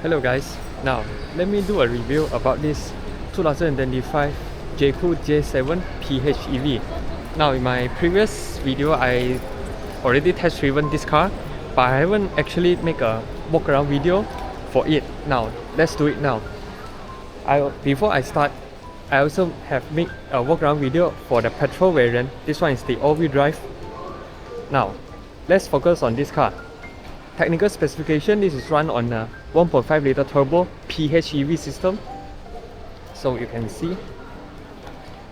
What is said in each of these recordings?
Hello guys, now let me do a review about this 2025 Jaecoo J7 PHEV. Now in my previous video I already test driven this car, but I haven't actually make a walk around video for it. Now let's do it now. Before I start, I also have made a walk around video for the petrol variant. This one is the all-wheel drive. Now let's focus on this car. Technical specification, this is run on a 1.5 liter turbo PHEV system. So you can see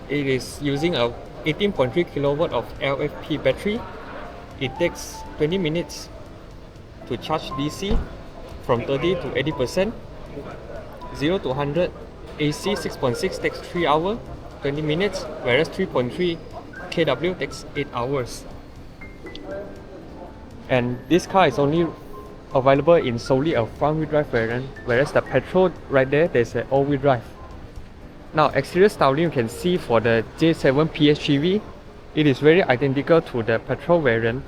it is using a 18.3 kilowatt of LFP battery. It takes 20 minutes to charge DC from 30 to 80%. 0 to 100 AC 6.6 takes 3 hours 20 minutes, whereas 3.3 kW takes 8 hours. And this car is only available in solely a front-wheel drive variant, whereas the petrol right there's an all-wheel drive. Now exterior styling, you can see for the J7 PHEV, it is very identical to the petrol variant.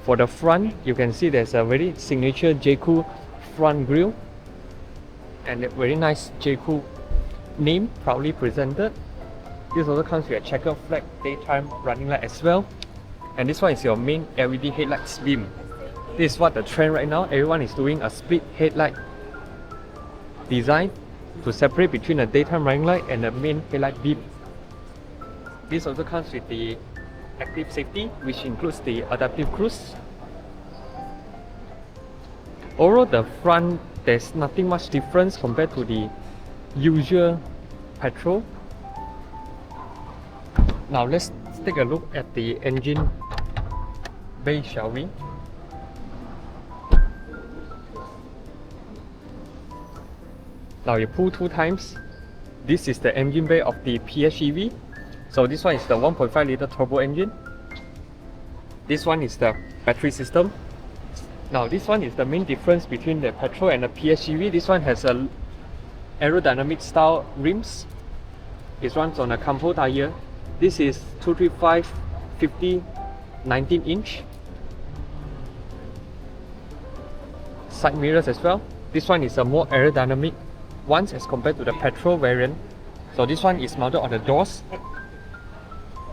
For the front, you can see there's a very signature Jaecoo front grille and a very nice Jaecoo name proudly presented. This also comes with a checkered flag daytime running light as well. And this one is your main LED headlights beam. This is what the trend right now. Everyone is doing a split headlight design to separate between the daytime running light and the main headlight beam. This also comes with the active safety, which includes the adaptive cruise. Overall, the front, there's nothing much difference compared to the usual petrol. Now let's take a look at the engine bay, shall we? Now you pull 2 times. This is the engine bay of the PHEV. So this one is the 1.5 liter turbo engine. This one is the battery system. Now this one is the main difference between the petrol and the PHEV. This one has a aerodynamic style rims. It runs on a Campo tire. This is 235 50 19 inch. Side mirrors as well. This one is a more aerodynamic one as compared to the petrol variant. So this one is mounted on the doors.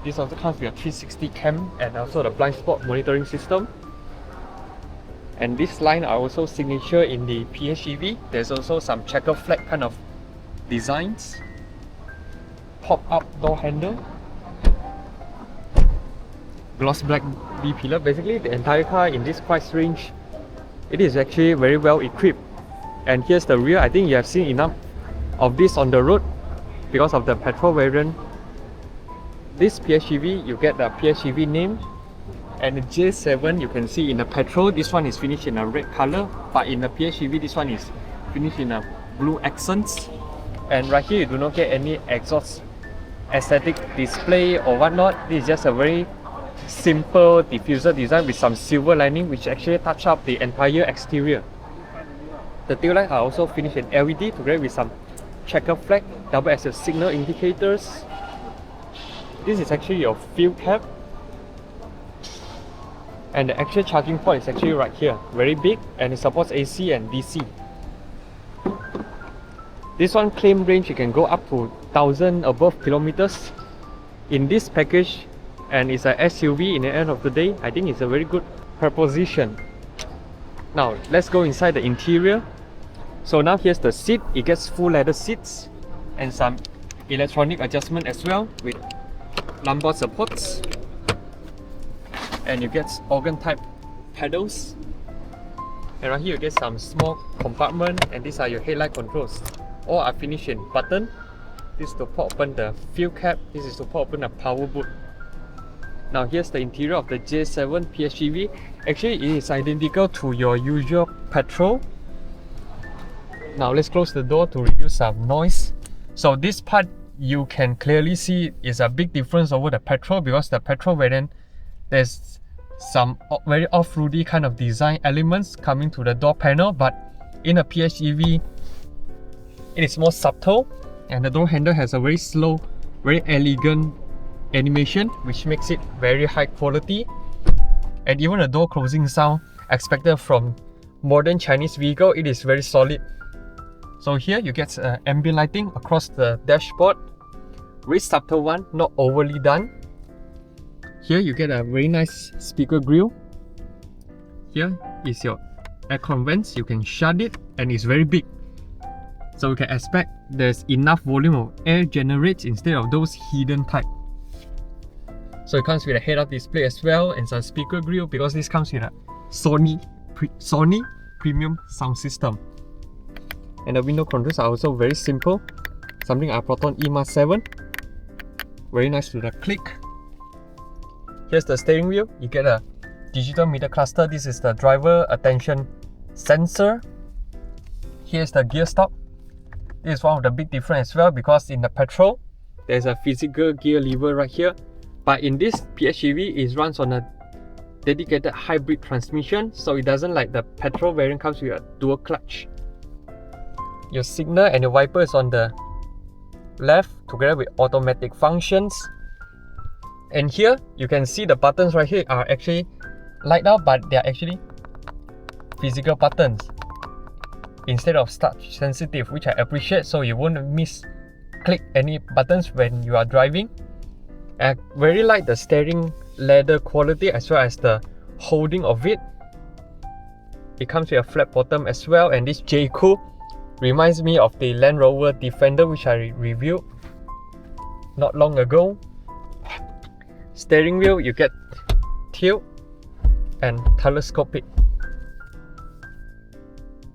This also comes with a 360 cam and also the blind spot monitoring system. And this line are also signature in the PHEV. There's also some checker flag kind of designs. Pop-up door handle. Gloss black B-pillar. Basically the entire car in this price range, it is actually very well equipped. And here's the rear. I think you have seen enough of this on the road because of the petrol variant. This PHEV, you get the PHEV name, and the J7 you can see in the petrol, this one is finished in a red color, but in the PHEV this one is finished in a blue accents. And right here you do not get any exhaust aesthetic display or whatnot. This is just a very simple diffuser design with some silver lining, which actually touch up the entire exterior. The tail lights are also finished in LED together with some checker flag, double access signal indicators. This is actually your fuel cap. And the actual charging port is actually right here, very big, and it supports AC and DC. This one claim range, you can go up to 1000 above kilometers. In this package, and it's a SUV in the end of the day, I think it's a very good proposition. Now let's go inside the interior. So now here's the seat. It gets full leather seats and some electronic adjustment as well with lumbar supports. And you get organ type pedals. And right here you get some small compartment, and these are your headlight controls. All are finished in button. This is to pop open the fuel cap. This is to pop open the power boot. Now here's the interior of the J7 PHEV. Actually it is identical to your usual petrol. Now let's close the door to reduce some noise. So this part you can clearly see is a big difference over the petrol, because the petrol variant there's some very off-roady kind of design elements coming to the door panel, but in a PHEV it is more subtle, and the door handle has a very slow, very elegant animation, which makes it very high quality. And even the door closing sound expected from modern Chinese vehicle, it is very solid. So here you get ambient lighting across the dashboard. Very subtle one, not overly done. Here you get a very nice speaker grill. Here is your aircon vents. You can shut it and it's very big. So you can expect there's enough volume of air generates instead of those hidden type. So it comes with a head-up display as well and some speaker grill because this comes with a Sony premium sound system. And the window controls are also very simple. Something I brought on EMA 7. Very nice to the click. Here's the steering wheel. You get a digital meter cluster. This is the driver attention sensor. Here's the gear stop. This is one of the big difference as well because in the Petrol, there's a physical gear lever right here. But in this PHEV, it runs on a dedicated hybrid transmission, so it doesn't like the Petrol variant comes with a dual clutch. Your signal and your wiper is on the left together with automatic functions. And here you can see the buttons right here are actually light up, but they are actually physical buttons instead of touch sensitive, which I appreciate, so you won't click any buttons when you are driving. I very like the steering leather quality as well as the holding of it. It comes with a flat bottom as well, and this Jaecoo reminds me of the Land Rover Defender which I reviewed not long ago. Steering wheel, you get tilt and telescopic.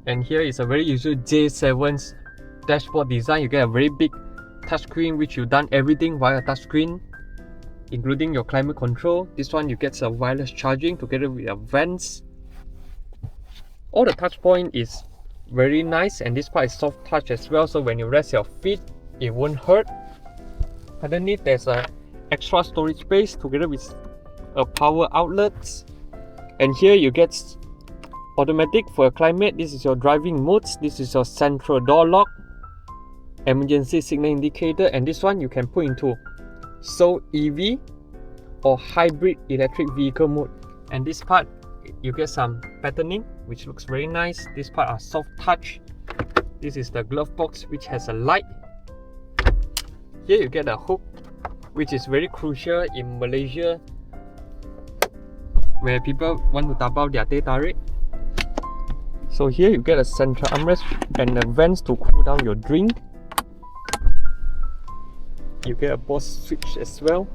And here is a very usual J7's dashboard design. You get a very big touchscreen which you've done everything via touchscreen, including your climate control. This one you get a wireless charging together with your vents. All the touch point is very nice, and this part is soft touch as well, so when you rest your feet it won't hurt. Underneath there's a extra storage space together with a power outlets. And here you get automatic for your climate. This is your driving modes. This is your central door lock, emergency signal indicator, and this one you can put into sole EV or hybrid electric vehicle mode. And this part you get some patterning which looks very nice. This part are soft touch. This is the glove box which has a light. Here you get a hook which is very crucial in Malaysia where people want to dabao their teh tarik. So here you get a central armrest and the vents to cool down your drink. You get a Bose switch as well.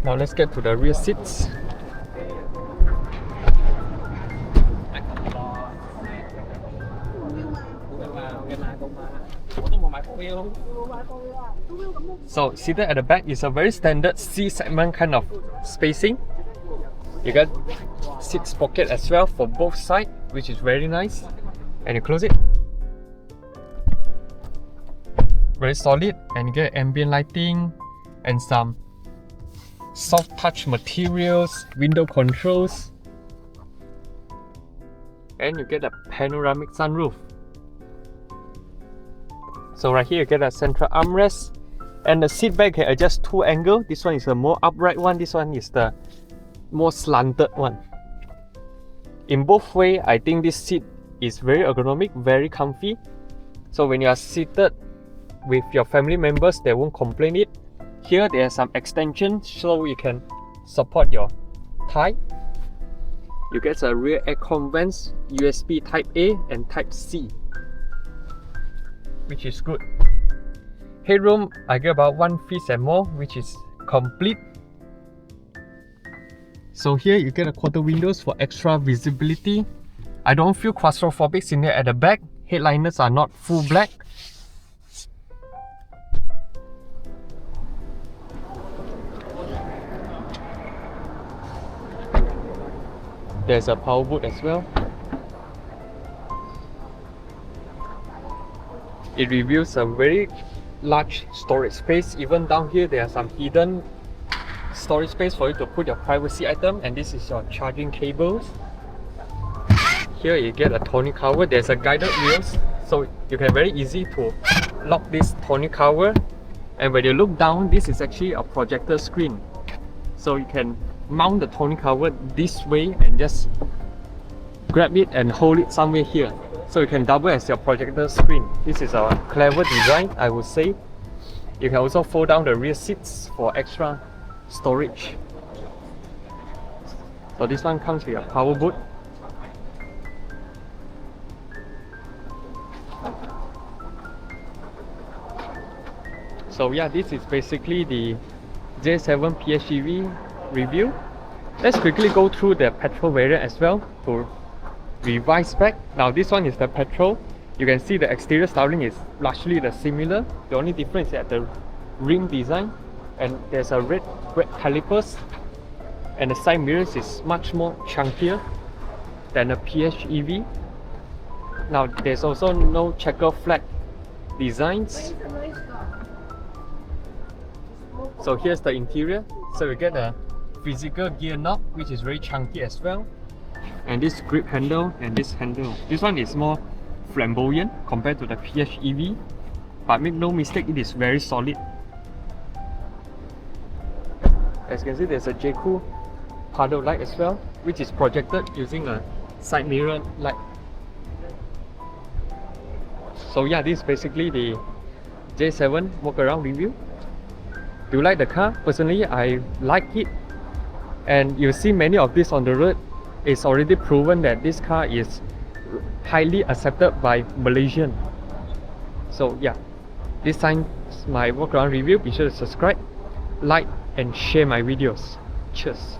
Now let's get to the rear seats. So seated at the back is a very standard C segment kind of spacing. You get seats pocket as well for both sides, which is very nice. And you close it. Very solid, and you get ambient lighting and some soft touch materials, window controls, and you get a panoramic sunroof. So right here you get a central armrest, and the seat back can adjust two angles. This one is a more upright one, this one is the more slanted one. In both ways, I think this seat is very ergonomic, very comfy. So when you are seated with your family members, they won't complain it. Here there are some extensions so you can support your thigh. You get a rear aircon vents, USB Type A and Type C, which is good. Headroom, I get about 1 feet and more, which is complete. So here you get a quarter windows for extra visibility. I don't feel claustrophobic in here at the back. Headliners are not full black. There's a power boot as well. It reveals a very large storage space. Even down here there are some hidden storage space for you to put your privacy item, and this is your charging cables. Here you get a tonneau cover. There's a guided wheels, so you can very easy to lock this tonneau cover. And when you look down, this is actually a projector screen, so you can mount the tonneau cover this way and just grab it and hold it somewhere here. So you can double as your projector screen. This is a clever design, I would say. You can also fold down the rear seats for extra storage. So this one comes with a power boot. So yeah, this is basically the J7 PHEV review. Let's quickly go through the petrol variant as well to revise back. Now this one is the petrol. You can see the exterior styling is largely the similar. The only difference is at the rim design, and there's a red calipers, and the side mirrors is much more chunkier than a PHEV. Now there's also no checker flag designs. So here's the interior. So you get a physical gear knob, which is very chunky as well, and this grip handle and this handle. This one is more flamboyant compared to the PHEV, but make no mistake, it is very solid. As you can see, there's a Jaecoo puddle light as well, which is projected using a side mirror light. So yeah, this is basically the J7 walk around review. Do you like the car? Personally, I like it, and you see many of this on the road. It's already proven that this car is highly accepted by Malaysian. So yeah, this time my walk around review. Be sure to subscribe, like and share my videos. Cheers.